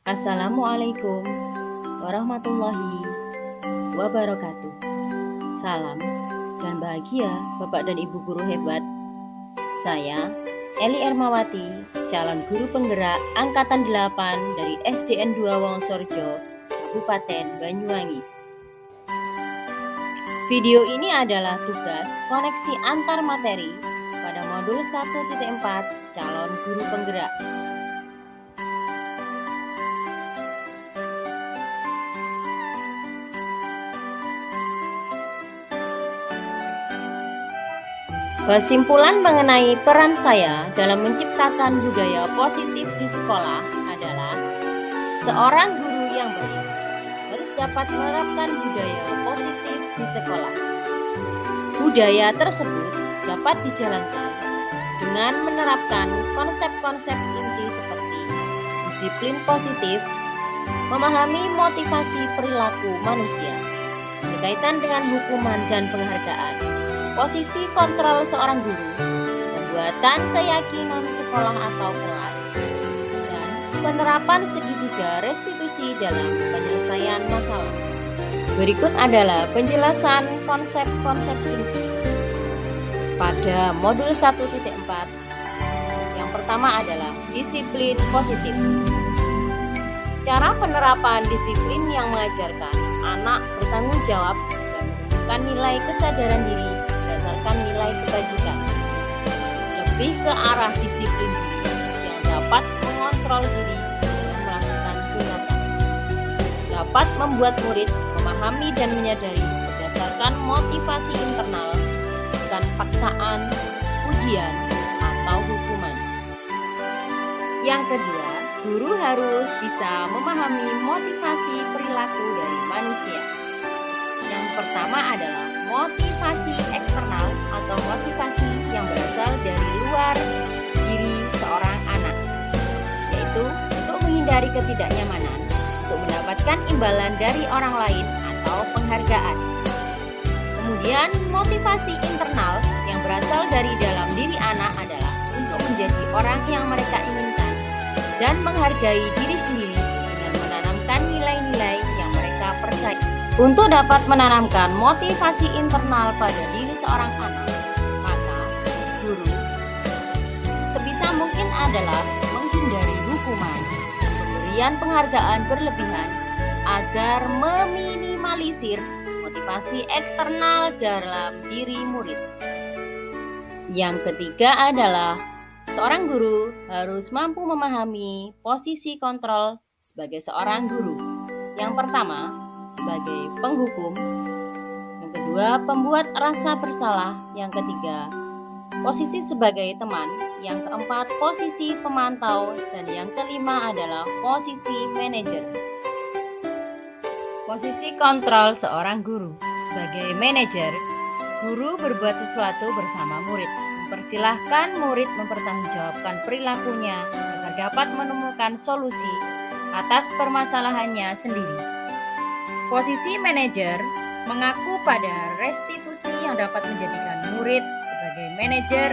Assalamualaikum warahmatullahi wabarakatuh. Salam dan bahagia Bapak dan Ibu guru hebat. Saya Eli Ermawati, calon guru penggerak Angkatan 8 dari SDN 2 Wonosorjo, Kabupaten Banyuwangi. Video ini adalah tugas koneksi antar materi pada modul 1.4 calon guru penggerak. Kesimpulan mengenai peran saya dalam menciptakan budaya positif di sekolah adalah seorang guru yang baik harus dapat menerapkan budaya positif di sekolah. Budaya tersebut dapat dijalankan dengan menerapkan konsep-konsep inti seperti disiplin positif, memahami motivasi perilaku manusia, berkaitan dengan hukuman dan penghargaan, posisi kontrol seorang guru, pembuatan keyakinan sekolah atau kelas, dan penerapan segitiga restitusi dalam penyelesaian masalah. Berikut adalah penjelasan konsep-konsep inti pada modul 1.4. Yang pertama adalah disiplin positif. Cara penerapan disiplin yang mengajarkan anak bertanggung jawab dan menunjukkan nilai kesadaran diri berdasarkan nilai kebajikan, lebih ke arah disiplin diri yang dapat mengontrol diri dalam melakukan tindakan, dapat membuat murid memahami dan menyadari berdasarkan motivasi internal, bukan paksaan, ujian, atau hukuman. Yang kedua, guru harus bisa memahami motivasi perilaku dari manusia. Yang pertama adalah motivasi eksternal atau motivasi yang berasal dari luar diri seorang anak, yaitu untuk menghindari ketidaknyamanan, untuk mendapatkan imbalan dari orang lain atau penghargaan. Kemudian motivasi internal yang berasal dari dalam diri anak adalah untuk menjadi orang yang mereka inginkan dan menghargai diri sendiri dengan menanamkan nilai-nilai yang mereka percaya. Untuk dapat menanamkan motivasi internal pada diri seorang anak, maka guru sebisa mungkin adalah menghindari hukuman, pemberian penghargaan berlebihan agar meminimalisir motivasi eksternal dalam diri murid. Yang ketiga adalah seorang guru harus mampu memahami posisi kontrol sebagai seorang guru. Yang pertama, sebagai penghukum. Yang kedua, pembuat rasa bersalah. Yang ketiga, posisi sebagai teman. Yang keempat, posisi pemantau. Dan yang kelima adalah posisi manajer. Posisi kontrol seorang guru. Sebagai manajer, guru berbuat sesuatu bersama murid, mempersilahkan murid mempertanggungjawabkan perilakunya agar dapat menemukan solusi atas permasalahannya sendiri. Posisi manajer mengaku pada restitusi yang dapat menjadikan murid sebagai manajer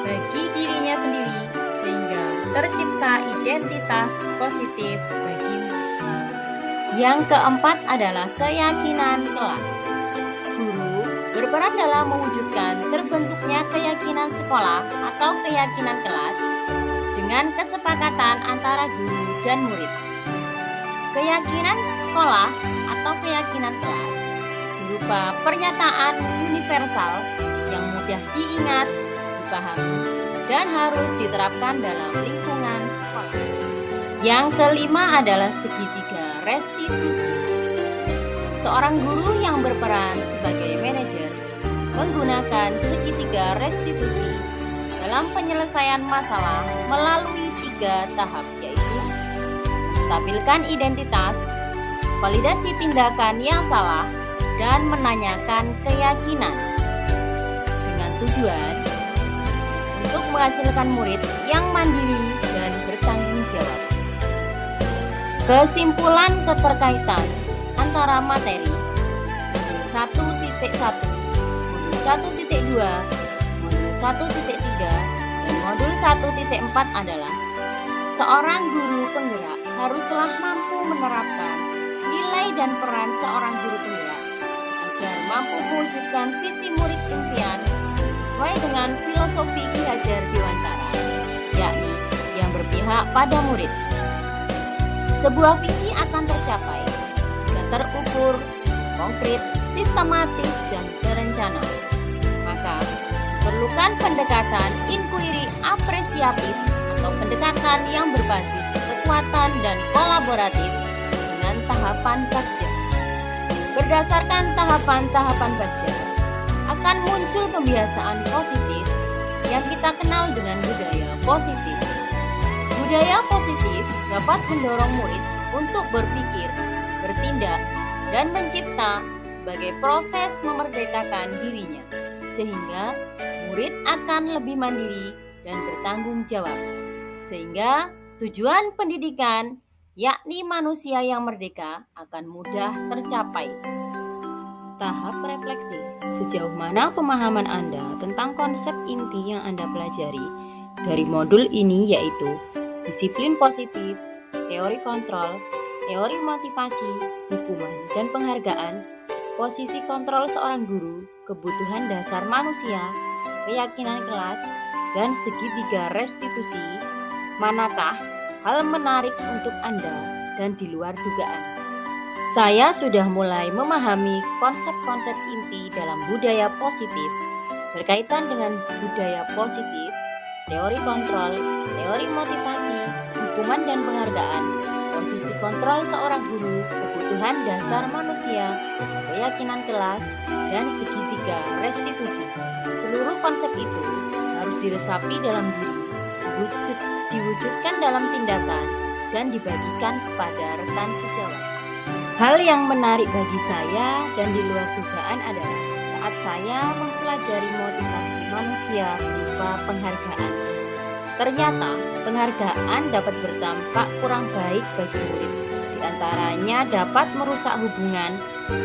bagi dirinya sendiri sehingga tercipta identitas positif bagi murid. Yang keempat adalah keyakinan kelas. Guru berperan dalam mewujudkan terbentuknya keyakinan sekolah atau keyakinan kelas dengan kesepakatan antara guru dan murid. Keyakinan sekolah atau keyakinan kelas berupa pernyataan universal yang mudah diingat, dipahami, dan harus diterapkan dalam lingkungan sekolah. Yang kelima adalah segitiga restitusi. Seorang guru yang berperan sebagai manajer menggunakan segitiga restitusi dalam penyelesaian masalah melalui 3 tahap, yaitu menstabilkan identitas, validasi tindakan yang salah, dan menanyakan keyakinan dengan tujuan untuk menghasilkan murid yang mandiri dan bertanggung jawab. Kesimpulan keterkaitan antara materi modul 1.1, modul 1.2, modul 1.3, dan modul 1.4 adalah seorang guru penggerak haruslah mampu menerapkan nilai dan peran seorang guru penggerak agar mampu mewujudkan visi murid impian sesuai dengan filosofi Ki Hajar Dewantara, yakni yang berpihak pada murid. Sebuah visi akan tercapai jika terukur, konkret, sistematis, dan terencana. Maka, diperlukan pendekatan inquiry apresiatif atau pendekatan yang berbasis kekuatan dan kolaboratif dengan tahapan bagja. Berdasarkan tahapan-tahapan bagja, akan muncul pembiasaan positif yang kita kenal dengan budaya positif. Budaya positif dapat mendorong murid untuk berpikir, bertindak, dan mencipta sebagai proses memerdekakan dirinya, sehingga murid akan lebih mandiri dan bertanggung jawab. Sehingga tujuan pendidikan, yakni manusia yang merdeka, akan mudah tercapai. Tahap refleksi. Sejauh mana pemahaman Anda tentang konsep inti yang Anda pelajari dari modul ini, yaitu disiplin positif, teori kontrol, teori motivasi, hukuman, dan penghargaan, posisi kontrol seorang guru, kebutuhan dasar manusia, keyakinan kelas, dan segitiga restitusi, manakah hal menarik untuk Anda dan di luar dugaan? Saya sudah mulai memahami konsep-konsep inti dalam budaya positif berkaitan dengan budaya positif, teori kontrol, teori motivasi, hukuman dan penghargaan, posisi kontrol seorang guru, kebutuhan dasar manusia, keyakinan kelas, dan segitiga restitusi. Seluruh konsep itu harus diresapi dalam diri, diwujudkan dalam tindakan, dan dibagikan kepada rekan sejawat. Hal yang menarik bagi saya dan di luar dugaan adalah saat saya mempelajari motivasi manusia berupa penghargaan. Ternyata penghargaan dapat berdampak kurang baik bagi murid. Di antaranya dapat merusak hubungan,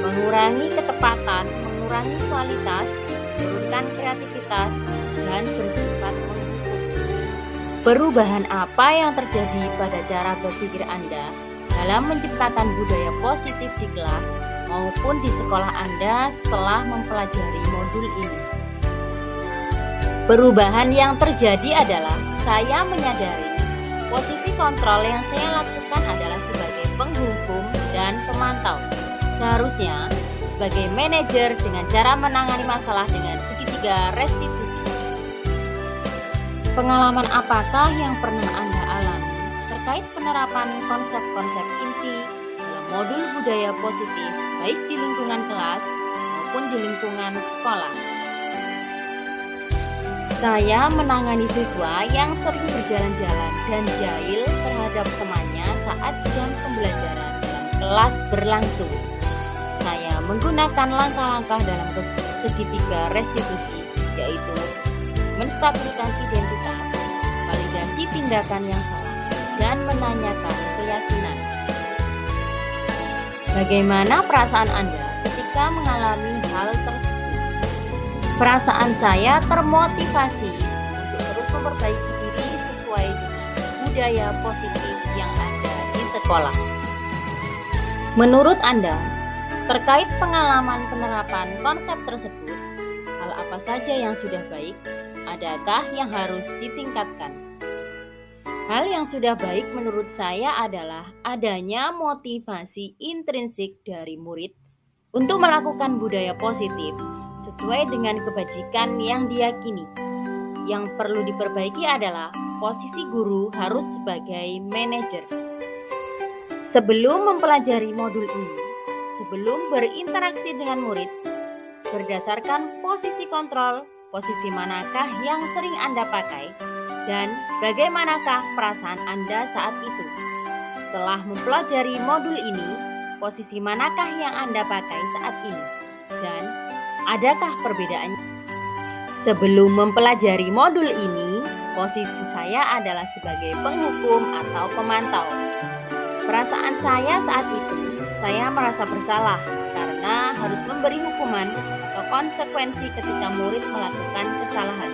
mengurangi ketepatan, mengurangi kualitas, menurunkan kreativitas, dan bersifat menghukum. Perubahan apa yang terjadi pada cara berpikir Anda dalam menciptakan budaya positif di kelas maupun di sekolah Anda setelah mempelajari modul ini? Perubahan yang terjadi adalah saya menyadari posisi kontrol yang saya lakukan adalah sebagai penghukum dan pemantau. Seharusnya sebagai manajer dengan cara menangani masalah dengan segitiga restitusi. Pengalaman apakah yang pernah Anda alami terkait penerapan konsep-konsep inti dalam modul budaya positif baik di lingkungan kelas maupun di lingkungan sekolah? Saya menangani siswa yang sering berjalan-jalan dan jahil terhadap temannya saat jam pembelajaran dalam kelas berlangsung. Saya menggunakan langkah-langkah dalam segitiga restitusi, yaitu menstabilkan identitas, validasi tindakan yang salah, dan menanyakan keyakinan. Bagaimana perasaan Anda ketika mengalami hal tersebut? Perasaan saya termotivasi untuk terus memperbaiki diri sesuai dengan budaya positif yang ada di sekolah. Menurut Anda, terkait pengalaman penerapan konsep tersebut, hal apa saja yang sudah baik? Adakah yang harus ditingkatkan? Hal yang sudah baik menurut saya adalah adanya motivasi intrinsik dari murid untuk melakukan budaya positif sesuai dengan kebajikan yang diyakini. Yang perlu diperbaiki adalah posisi guru harus sebagai manajer. Sebelum mempelajari modul ini, sebelum berinteraksi dengan murid, berdasarkan posisi kontrol, posisi manakah yang sering Anda pakai, dan bagaimanakah perasaan Anda saat itu? Setelah mempelajari modul ini, posisi manakah yang Anda pakai saat ini? Dan adakah perbedaannya? Sebelum mempelajari modul ini, posisi saya adalah sebagai penghukum atau pemantau. Perasaan saya saat itu, saya merasa bersalah karena harus memberi hukuman atau konsekuensi ketika murid melakukan kesalahan.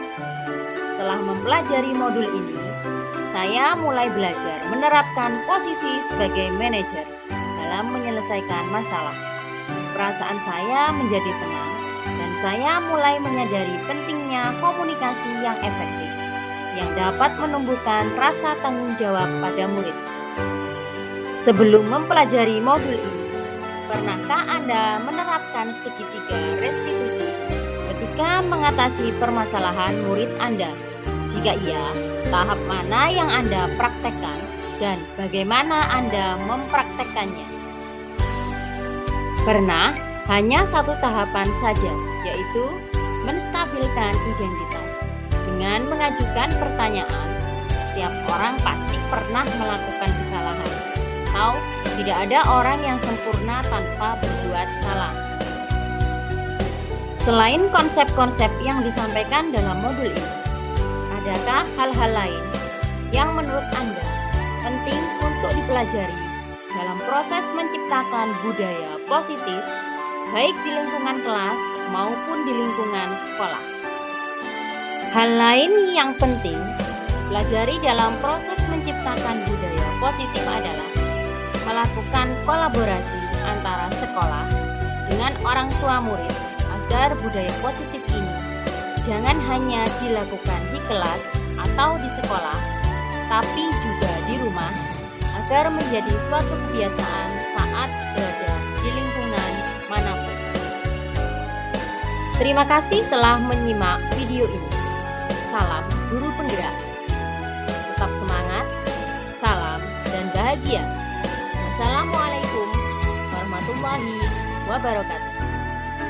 Setelah mempelajari modul ini, saya mulai belajar menerapkan posisi sebagai manajer dalam menyelesaikan masalah. Perasaan saya menjadi tenang dan saya mulai menyadari pentingnya komunikasi yang efektif yang dapat menumbuhkan rasa tanggung jawab pada murid. Sebelum mempelajari modul ini, pernahkah Anda menerapkan segitiga restitusi ketika mengatasi permasalahan murid Anda? Jika iya, tahap mana yang Anda praktekkan dan bagaimana Anda mempraktekkannya? Pernah hanya satu tahapan saja, yaitu menstabilkan identitas. Dengan mengajukan pertanyaan, setiap orang pasti pernah melakukan kesalahan. Atau tidak ada orang yang sempurna tanpa berbuat salah. Selain konsep-konsep yang disampaikan dalam modul ini, adakah hal-hal lain yang menurut Anda penting untuk dipelajari dalam proses menciptakan budaya positif, baik di lingkungan kelas maupun di lingkungan sekolah? Hal lain yang penting pelajari dalam proses menciptakan budaya positif adalah melakukan kolaborasi antara sekolah dengan orang tua murid agar budaya positif ini jangan hanya dilakukan di kelas atau di sekolah, tapi juga di rumah agar menjadi suatu kebiasaan saat berada di lingkungan manapun. Terima kasih telah menyimak video ini. Salam guru penggerak. Tetap semangat, salam dan bahagia. Wassalamualaikum warahmatullahi wabarakatuh.